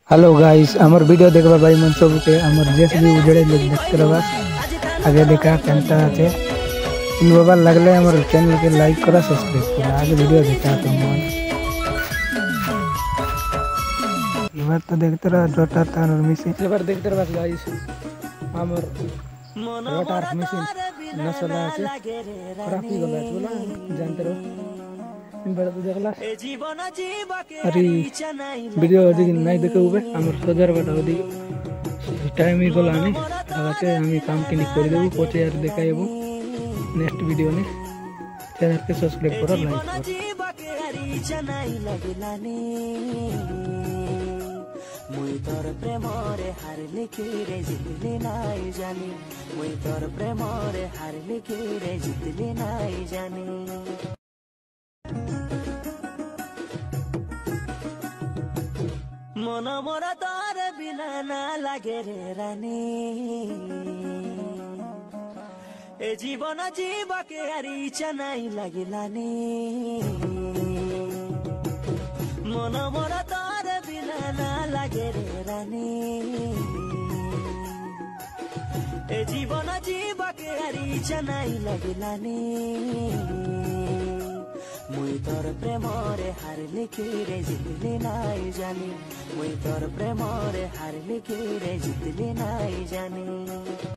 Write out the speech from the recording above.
Hello guys हमर video देखबा भाई मन सब के हमर जेस भी उजड़े लोग देखते रहबा आगे देखा केनता আছে इन बाबा लगले हमर चैनल के लाइक करा सब्सक्राइब करा आगे वीडियो देखा तो मन इबार तो देखते रह जोटा तार और मिसी इबार देखते रह गाइस हमर वाटर मशीन नसला আছে खराब ही गला बोला जानते रहो बड़ा तो देखला अरे वीडियो अधिक नहीं देखे हुए हमर सदर बटा अधिक टाइम ही गला नहीं आगे हम काम के नहीं कर देबो पचे यार देखाइबो नेक्स्ट वीडियो ने चैनल के सब्सक्राइब करो लाइक मुई तोर प्रेमरे हार लिखी रे जितली नाई जानी मुई तोर प्रेमरे हार लिखी रे जितली नाई जानी मन मोरा तार बिना ना लागे रे रानी ए जीवन जीवा के यार इच्छा नहीं लागिलानी मन मोरा तार बिना ना लागे रे रानी ए जीवन जीवा के यार इच्छा नहीं लागिलानी मुई तोर प्रेमरे हार लिखी रे जितली नाई जानी मुई तोर प्रेमरे हार लिखी रे जितली नाई जानी।